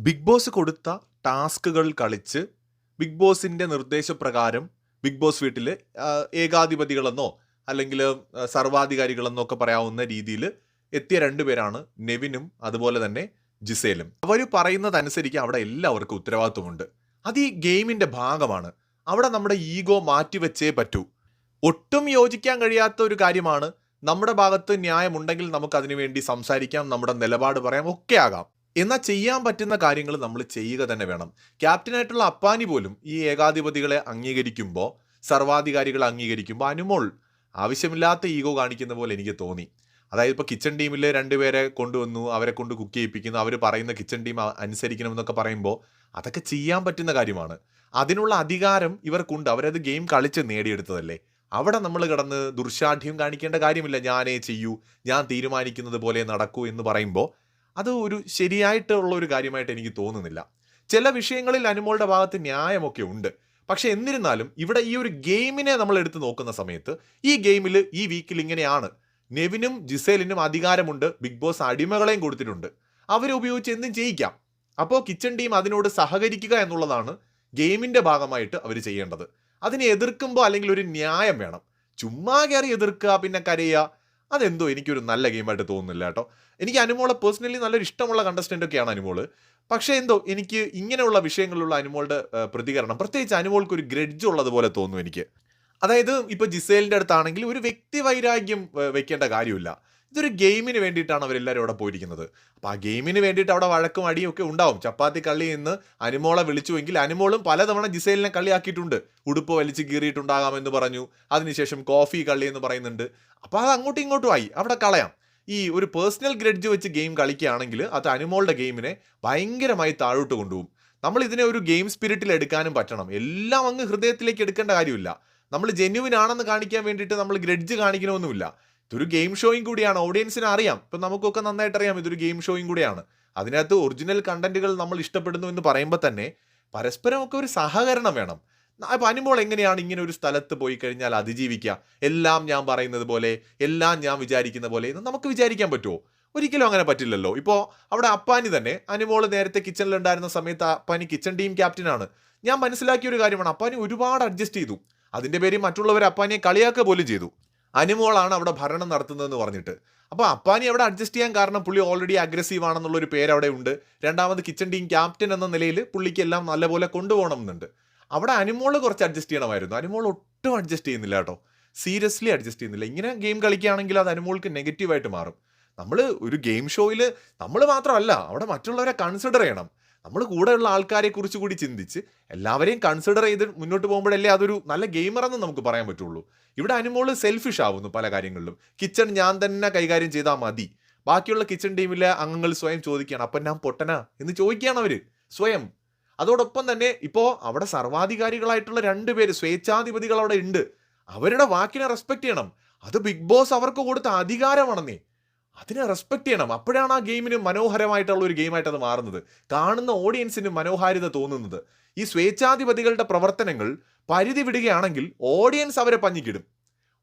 Big boss കൊടുത്ത ടാസ്കുകൾ കളിച്ച് ബിഗ് ബോസിന്റെ നിർദ്ദേശപ്രകാരം ബിഗ് ബോസ് വീട്ടിൽ ഏകാധിപതികളെന്നോ അല്ലെങ്കിൽ സർവാധികാരികളെന്നോ ഒക്കെ പറയാവുന്ന രീതിയിൽ എത്തിയ രണ്ടുപേരാണ് നെവിനും അതുപോലെ തന്നെ ജിസേലും. അവർ പറയുന്നതനുസരിച്ച് അവിടെ എല്ലാവർക്കും ഉത്തരവാദിത്വമുണ്ട്. അത് ഈ ഗെയിമിന്റെ ഭാഗമാണ്. അവിടെ നമ്മുടെ ഈഗോ മാറ്റിവെച്ചേ പറ്റൂ. ഒട്ടും യോജിക്കാൻ കഴിയാത്ത ഒരു കാര്യമാണ്. നമ്മുടെ ഭാഗത്ത് ന്യായമുണ്ടെങ്കിൽ നമുക്ക് അതിനുവേണ്ടി സംസാരിക്കാം, നമ്മുടെ നിലപാട് പറയാം, ഒക്കെ ആകാം. എന്നാൽ ചെയ്യാൻ പറ്റുന്ന കാര്യങ്ങൾ നമ്മൾ ചെയ്യുക തന്നെ വേണം. ക്യാപ്റ്റനായിട്ടുള്ള അപ്പാനി പോലും ഈ ഏകാധിപതികളെ അംഗീകരിക്കുമ്പോൾ, സർവാധികാരികളെ അംഗീകരിക്കുമ്പോൾ അനുമോൾ ആവശ്യമില്ലാത്ത ഈഗോ കാണിക്കുന്ന പോലെ എനിക്ക് തോന്നി. അതായത് ഇപ്പോൾ കിച്ചൺ ടീമിൽ രണ്ടുപേരെ കൊണ്ടുവന്നു, അവരെ കൊണ്ട് കുക്ക് ചെയ്യിപ്പിക്കുന്നു, അവർ പറയുന്ന കിച്ചൺ ടീം അനുസരിക്കണമെന്നൊക്കെ പറയുമ്പോൾ അതൊക്കെ ചെയ്യാൻ പറ്റുന്ന കാര്യമാണ്. അതിനുള്ള അധികാരം ഇവർക്കുണ്ട്. അവരത് ഗെയിം കളിച്ച് നേടിയെടുത്തതല്ലേ. അവിടെ നമ്മൾ കിടന്ന് ദുർശാഠ്യം കാണിക്കേണ്ട കാര്യമില്ല. ഞാനേ ചെയ്യൂ, ഞാൻ തീരുമാനിക്കുന്നത് പോലെ നടക്കൂ എന്ന് പറയുമ്പോൾ അത് ഒരു ശരിയായിട്ടുള്ള ഒരു കാര്യമായിട്ട് എനിക്ക് തോന്നുന്നില്ല. ചില വിഷയങ്ങളിൽ അനുമോളുടെ ഭാഗത്ത് ന്യായമൊക്കെ ഉണ്ട്. പക്ഷെ എന്നിരുന്നാലും ഇവിടെ ഈ ഒരു ഗെയിമിനെ നമ്മൾ എടുത്ത് നോക്കുന്ന സമയത്ത് ഈ ഗെയിമിൽ ഈ വീക്കിൽ ഇങ്ങനെയാണ്. നെവിനും ജിസേലിനും അധികാരമുണ്ട്. ബിഗ് ബോസ് അടിമകളെയും കൊടുത്തിട്ടുണ്ട്. അവരെ ഉപയോഗിച്ച് എന്തും ചെയ്യിക്കാം. അപ്പോൾ കിച്ചൺ ടീം അതിനോട് സഹകരിക്കുക എന്നുള്ളതാണ് ഗെയിമിന്റെ ഭാഗമായിട്ട് അവർ ചെയ്യേണ്ടത്. അതിനെ എതിർക്കുമ്പോൾ അല്ലെങ്കിൽ ഒരു ന്യായം വേണം. ചുമ്മാ കയറി എതിർക്കുക പിന്നെ കരയുക, അതെന്തോ എനിക്കൊരു നല്ല ഗെയിമായിട്ട് തോന്നുന്നില്ല കേട്ടോ. എനിക്ക് അനുമോളെ പേഴ്സണലി നല്ലൊരു ഇഷ്ടമുള്ള കണ്ടസ്റ്റൻ്റ് ഒക്കെയാണ് അനുമോള്. പക്ഷേ എന്തോ എനിക്ക് ഇങ്ങനെയുള്ള വിഷയങ്ങളിലുള്ള അനുമോളുടെ പ്രതികരണം, പ്രത്യേകിച്ച് അനുമോൾക്ക് ഒരു ഗ്രഡ്ജ് ഉള്ളതുപോലെ തോന്നുന്നു എനിക്ക്. അതായത് ഇപ്പോൾ ജിസേലിൻ്റെ അടുത്താണെങ്കിൽ ഒരു വ്യക്തി വൈരാഗ്യം വെക്കേണ്ട കാര്യമില്ല. ഇതൊരു ഗെയിമിന് വേണ്ടിയിട്ടാണ് അവരെല്ലാവരും അവിടെ പോയിരിക്കുന്നത്. അപ്പോൾ ആ ഗെയിമിന് വേണ്ടിയിട്ട് അവിടെ വഴക്കും അടിയും ഒക്കെ ഉണ്ടാവും. ചപ്പാത്തി കള്ളി എന്ന് അനുമോളെ വിളിച്ചുവെങ്കിൽ അനുമോളും പലതവണ ജിസേലിനെ കളിയാക്കിയിട്ടുണ്ട്. ഉടുപ്പ് വലിച്ച് കീറിയിട്ടുണ്ടാകാമെന്ന് പറഞ്ഞു. അതിനുശേഷം കോഫി കള്ളി എന്ന് പറയുന്നുണ്ട്. അപ്പോൾ അത് അങ്ങോട്ടും ഇങ്ങോട്ടും ആയി, അവിടെ കളയാം. ഈ ഒരു പേഴ്സണൽ ഗ്രഡ്ജ് വെച്ച് ഗെയിം കളിക്കുകയാണെങ്കിൽ അത് അനുമോളുടെ ഗെയിമിനെ ഭയങ്കരമായി താഴോട്ട് കൊണ്ടുപോകും. നമ്മൾ ഇതിനെ ഒരു ഗെയിം സ്പിരിറ്റിൽ എടുക്കാനും പറ്റണം. എല്ലാം അങ്ങ് ഹൃദയത്തിലേക്ക് എടുക്കേണ്ട കാര്യമില്ല. നമ്മൾ ജെന്യുവിൻ ആണെന്ന് കാണിക്കാൻ വേണ്ടിയിട്ട് നമ്മൾ ഗ്രഡ്ജ് കാണിക്കണമെന്നുമില്ല. ഇതൊരു ഗെയിം ഷോയും കൂടിയാണ്. ഓഡിയൻസിന് അറിയാം. ഇപ്പം നമുക്കൊക്കെ നന്നായിട്ട് അറിയാം ഇതൊരു ഗെയിം ഷോയും കൂടിയാണ്. അതിനകത്ത് ഒറിജിനൽ കണ്ടന്റുകൾ നമ്മൾ ഇഷ്ടപ്പെടുന്നു എന്ന് പറയുമ്പോൾ തന്നെ പരസ്പരമൊക്കെ ഒരു സഹകരണം വേണം. അപ്പം അനുമോൾ എങ്ങനെയാണ് ഇങ്ങനെ ഒരു സ്ഥലത്ത് പോയി കഴിഞ്ഞാൽ അതിജീവിക്കുക? എല്ലാം ഞാൻ പറയുന്നത് പോലെ, എല്ലാം ഞാൻ വിചാരിക്കുന്ന പോലെ എന്ന് നമുക്ക് വിചാരിക്കാൻ പറ്റുമോ? ഒരിക്കലും അങ്ങനെ പറ്റില്ലല്ലോ. ഇപ്പോൾ അവിടെ അപ്പാനി തന്നെ, അനുമോൾ നേരത്തെ കിച്ചണിലുണ്ടായിരുന്ന സമയത്ത് അപ്പാനി കിച്ചൺ ടീം ക്യാപ്റ്റനാണ്. ഞാൻ മനസ്സിലാക്കിയ ഒരു കാര്യമാണ്, അപ്പാനി ഒരുപാട് അഡ്ജസ്റ്റ് ചെയ്തു. അതിൻ്റെ പേരിൽ മറ്റുള്ളവർ അപ്പാനിയെ കളിയാക്കുക പോലും ചെയ്തു. അനുമോളാണ് അവിടെ ഭരണം നടത്തുന്നതെന്ന് പറഞ്ഞിട്ട്. അപ്പോൾ അപ്പാനി അവിടെ അഡ്ജസ്റ്റ് ചെയ്യാൻ കാരണം പുള്ളി ഓൾറെഡി അഗ്രസീവ് ആണെന്നുള്ളൊരു പേര് അവിടെ ഉണ്ട്. രണ്ടാമത് കിച്ചൺ ടീം ക്യാപ്റ്റൻ എന്ന നിലയിൽ പുള്ളിക്ക് എല്ലാം നല്ലപോലെ കൊണ്ടുപോകണം എന്നുണ്ട്. അവിടെ അനുമോള് കുറച്ച് അഡ്ജസ്റ്റ് ചെയ്യണമായിരുന്നു. അനുമോൾ ഒട്ടും അഡ്ജസ്റ്റ് ചെയ്യുന്നില്ല കേട്ടോ. സീരിയസ്ലി അഡ്ജസ്റ്റ് ചെയ്യുന്നില്ല. ഇങ്ങനെ ഗെയിം കളിക്കുകയാണെങ്കിൽ അത് അനുമോൾക്ക് നെഗറ്റീവായിട്ട് മാറും. നമ്മൾ ഒരു ഗെയിം ഷോയിൽ നമ്മൾ മാത്രമല്ല, അവിടെ മറ്റുള്ളവരെ കൺസിഡർ ചെയ്യണം. നമ്മൾ കൂടെയുള്ള ആൾക്കാരെ കുറിച്ച് കൂടി ചിന്തിച്ച് എല്ലാവരെയും കൺസിഡർ ചെയ്ത് മുന്നോട്ട് പോകുമ്പോഴല്ലേ അതൊരു നല്ല ഗെയിമറെന്ന് നമുക്ക് പറയാൻ പറ്റുള്ളൂ. ഇവിടെ അനുമോള് സെൽഫിഷ് ആവുന്നു പല കാര്യങ്ങളിലും. കിച്ചൺ ഞാൻ തന്നെ കൈകാര്യം ചെയ്താൽ മതി. ബാക്കിയുള്ള കിച്ചൺ ടീമിലെ അംഗങ്ങൾ സ്വയം ചോദിക്കുകയാണ്, അപ്പം ഞാൻ പൊട്ടനാ എന്ന് ചോദിക്കുകയാണ് അവർ സ്വയം. അതോടൊപ്പം തന്നെ ഇപ്പോൾ അവിടെ സർവാധികാരികളായിട്ടുള്ള രണ്ടുപേര് സ്വേച്ഛാധിപതികൾ അവിടെ ഉണ്ട്. അവരുടെ വാക്കിനെ റെസ്പെക്ട് ചെയ്യണം. അത് ബിഗ് ബോസ് അവർക്ക് കൊടുത്ത അധികാരമാണെന്നേ. അതിനെ റെസ്പെക്ട് ചെയ്യണം. അപ്പോഴാണ് ആ ഗെയിമിന് മനോഹരമായിട്ടുള്ള ഒരു ഗെയിമായിട്ട് അത് മാറുന്നത്. കാണുന്ന ഓഡിയൻസിന് മനോഹാരിത തോന്നുന്നത്. ഈ സ്വേച്ഛാധിപതികളുടെ പ്രവർത്തനങ്ങൾ പരിധി വിടുകയാണെങ്കിൽ ഓഡിയൻസ് അവരെ പഞ്ഞിക്കിടും.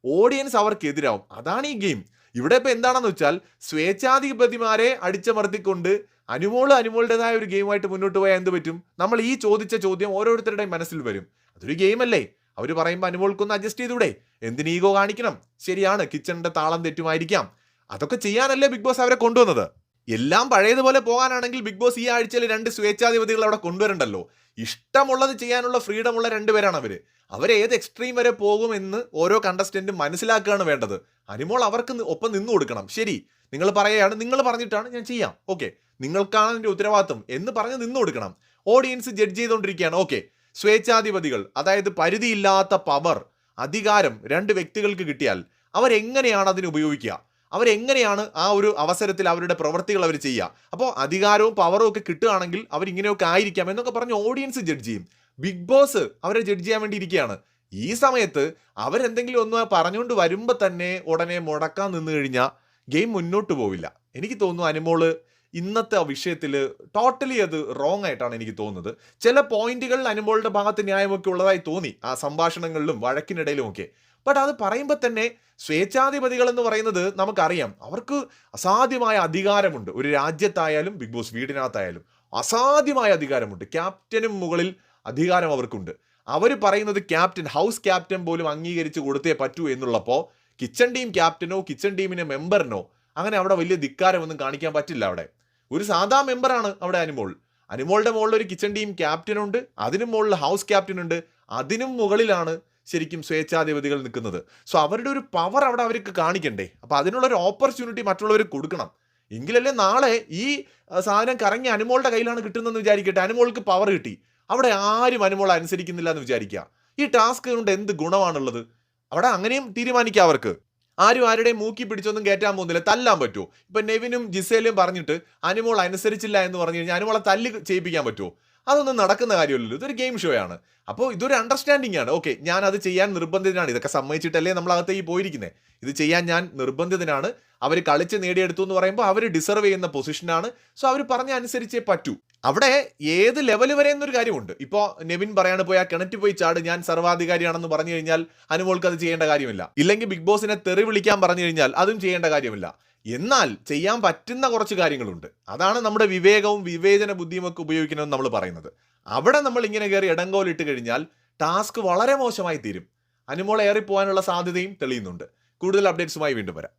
ഓഡിയൻസ് അവർക്കെതിരാവും. അതാണ് ഈ ഗെയിം. ഇവിടെ ഇപ്പോൾ എന്താണെന്ന് വെച്ചാൽ സ്വേച്ഛാധിപതിമാരെ അടിച്ചമർത്തിക്കൊണ്ട് അനുമോളുടേതായ ഒരു ഗെയിമായിട്ട് മുന്നോട്ട് പോയാൽ എന്ത് പറ്റും? നമ്മൾ ഈ ചോദിച്ച ചോദ്യം ഓരോരുത്തരുടെയും മനസ്സിൽ വരും. അതൊരു ഗെയിമല്ലേ? അവർ പറയുമ്പോൾ അനുമോൾക്കൊന്ന് അഡ്ജസ്റ്റ് ചെയ്തൂടെ? എന്തിന് ഈഗോ കാണിക്കണം? ശരിയാണ്, കിച്ചണിന്റെ താളം തെറ്റുമായിരിക്കാം. അതൊക്കെ ചെയ്യാനല്ലേ ബിഗ് ബോസ് അവരെ കൊണ്ടുവന്നത്. എല്ലാം പഴയതുപോലെ പോകാനാണെങ്കിൽ ബിഗ് ബോസ് ഈ ആഴ്ചയിൽ 2 സ്വേച്ഛാധിപതികൾ അവിടെ കൊണ്ടുവരണ്ടല്ലോ. ഇഷ്ടമുള്ളത് ചെയ്യാനുള്ള ഫ്രീഡം ഉള്ള രണ്ടുപേരാണ് അവര്. അവരേത് എക്സ്ട്രീം വരെ പോകുമെന്ന് ഓരോ കണ്ടസ്റ്റന്റും മനസ്സിലാക്കുകയാണ് വേണ്ടത്. അനുമോൾ അവർക്ക് ഒപ്പം നിന്നു കൊടുക്കണം. ശരി, നിങ്ങൾ പറയുകയാണ്, നിങ്ങൾ പറഞ്ഞിട്ടാണ് ഞാൻ ചെയ്യാം, ഓക്കെ, നിങ്ങൾക്കാണ് അതിൻ്റെ ഉത്തരവാദിത്വം എന്ന് പറഞ്ഞ് നിന്നു കൊടുക്കണം. ഓഡിയൻസ് ജഡ്ജ് ചെയ്തുകൊണ്ടിരിക്കുകയാണ്. ഓക്കെ, സ്വേച്ഛാധിപതികൾ, അതായത് പരിധിയില്ലാത്ത പവർ, അധികാരം 2 വ്യക്തികൾക്ക് കിട്ടിയാൽ അവരെങ്ങനെയാണ് അതിന് ഉപയോഗിക്കുക? അവരെങ്ങനെയാണ് ആ ഒരു അവസരത്തിൽ അവരുടെ പ്രവൃത്തികൾ അവർ ചെയ്യുക? അപ്പോൾ അധികാരവും പവറും ഒക്കെ കിട്ടുകയാണെങ്കിൽ അവരിങ്ങനെയൊക്കെ ആയിരിക്കാം എന്നൊക്കെ പറഞ്ഞ് ഓഡിയൻസ് ജഡ്ജ് ചെയ്യും. ബിഗ് ബോസ് അവരെ ജഡ്ജ് ചെയ്യാൻ വേണ്ടി ഇരിക്കുകയാണ്. ഈ സമയത്ത് അവരെന്തെങ്കിലും ഒന്ന് പറഞ്ഞുകൊണ്ട് വരുമ്പോൾ തന്നെ ഉടനെ മുടക്കാൻ നിന്ന് കഴിഞ്ഞാൽ ഗെയിം മുന്നോട്ട് പോവില്ല. എനിക്ക് തോന്നുന്നു അനുമോള് ഇന്നത്തെ വിഷയത്തിൽ ടോട്ടലി അത് റോങ് ആയിട്ടാണ് എനിക്ക് തോന്നുന്നത്. ചില പോയിന്റുകളിൽ അനുമോളുടെ ഭാഗത്ത് ന്യായമൊക്കെ ഉള്ളതായി തോന്നി, ആ സംഭാഷണങ്ങളിലും വഴക്കിനിടയിലും ഒക്കെ. ബട്ട് അത് പറയുമ്പോൾ തന്നെ സ്വേച്ഛാധിപതികൾ എന്ന് പറയുന്നത് നമുക്കറിയാം, അവർക്ക് അസാധ്യമായ അധികാരമുണ്ട്. ഒരു രാജ്യത്തായാലും ബിഗ് ബോസ് വീടിനകത്തായാലും അസാധ്യമായ അധികാരമുണ്ട്. ക്യാപ്റ്റനും മുകളിൽ അധികാരം അവർക്കുണ്ട്. അവർ പറയുന്നത് ക്യാപ്റ്റൻ, ഹൗസ് ക്യാപ്റ്റൻ പോലും അംഗീകരിച്ച് കൊടുത്തേ പറ്റൂ എന്നുള്ളപ്പോൾ കിച്ചൺ ടീം ക്യാപ്റ്റനോ കിച്ചൺ ടീമിന്റെ മെമ്പറിനോ അങ്ങനെ അവിടെ വലിയ ധിക്കാരമൊന്നും കാണിക്കാൻ പറ്റില്ല. അവിടെ ഒരു സാധാ മെമ്പറാണ് അവിടെ അനുമോൾ. അനുമോളുടെ മുകളിൽ ഒരു കിച്ചൺ ടീം ക്യാപ്റ്റനുണ്ട്, അതിനും മുകളിൽ ഹൗസ് ക്യാപ്റ്റൻ ഉണ്ട്, അതിനും മുകളിലാണ് ശരിക്കും സ്വേച്ഛാധിപതികൾ നിൽക്കുന്നത്. സോ അവരുടെ ഒരു പവർ അവിടെ അവർക്ക് കാണിക്കണ്ടേ? അപ്പോൾ അതിനുള്ളൊരു ഓപ്പർച്യൂണിറ്റി മറ്റുള്ളവർ കൊടുക്കണം. എങ്കിലല്ലേ നാളെ ഈ സാധനം കറങ്ങി അനുമോളുടെ കയ്യിലാണ് കിട്ടുന്നതെന്ന് വിചാരിക്കട്ടെ, അനുമോൾക്ക് പവർ കിട്ടി, അവിടെ ആരും അനുമോൾ അനുസരിക്കുന്നില്ല എന്ന് വിചാരിക്കുക. ഈ ടാസ്ക് കൊണ്ട് എന്ത് ഗുണമാണുള്ളത്? അവിടെ അങ്ങനെയും തീരുമാനിക്കാം അവർക്ക്. ആരും ആരുടെയും മൂക്കി പിടിച്ചൊന്നും കയറ്റാൻ പോകുന്നില്ല, തല്ലാൻ പറ്റുമോ? ഇപ്പൊ നെവിനും ജിസേലും പറഞ്ഞിട്ട് അനുമോൾ അനുസരിച്ചില്ല എന്ന് പറഞ്ഞു കഴിഞ്ഞാൽ അനുമോളെ തല്ലി ചെയ്യിപ്പിക്കാൻ പറ്റുമോ? അതൊന്നും നടക്കുന്ന കാര്യമല്ലല്ലോ. ഇതൊരു ഗെയിം ഷോ ആണ്. അപ്പോൾ ഇതൊരു അണ്ടർസ്റ്റാൻഡിംഗ് ആണ്. ഓക്കെ, ഞാൻ അത് ചെയ്യാൻ നിർബന്ധിതനാണ്. ഇതൊക്കെ സമ്മതിച്ചിട്ടല്ലേ നമ്മളകത്തേക്ക് പോയിരിക്കുന്നത്. ഇത് ചെയ്യാൻ ഞാൻ നിർബന്ധിതനാണ്. അവർ കളിച്ച് നേടിയെടുത്തു എന്ന് പറയുമ്പോൾ അവർ ഡിസർവ് ചെയ്യുന്ന പൊസിഷനാണ്. സോ അവർ പറഞ്ഞ അനുസരിച്ചേ പറ്റൂ. അവിടെ ഏത് ലെവൽ വരെ എന്നൊരു കാര്യമുണ്ട്. ഇപ്പോൾ നെവിൻ പറയാണ് പോയി ആ കിണറ്റിൽ പോയി ചാട്, ഞാൻ സർവാധികാരിയാണെന്ന് പറഞ്ഞു കഴിഞ്ഞാൽ അനുമോൾക്ക് അത് ചെയ്യേണ്ട കാര്യമില്ല. ഇല്ലെങ്കിൽ ബിഗ് ബോസിനെ തെറി വിളിക്കാൻ പറഞ്ഞു കഴിഞ്ഞാൽ അതും ചെയ്യേണ്ട കാര്യമില്ല. എന്നാൽ ചെയ്യാൻ പറ്റുന്ന കുറച്ച് കാര്യങ്ങളുണ്ട്. അതാണ് നമ്മുടെ വിവേകവും വിവേചന ബുദ്ധിയും ഒക്കെ ഉപയോഗിക്കണമെന്ന് നമ്മൾ പറയുന്നത്. അവിടെ നമ്മൾ ഇങ്ങനെ കയറി ഇടങ്കോലിട്ട് കഴിഞ്ഞാൽ ടാസ്ക് വളരെ മോശമായി തീരും. അനുമോൾ ഏറിപ്പോകാനുള്ള സാധ്യതയും തെളിയുന്നുണ്ട്. കൂടുതൽ അപ്ഡേറ്റ്സുമായി വീണ്ടും വരാം.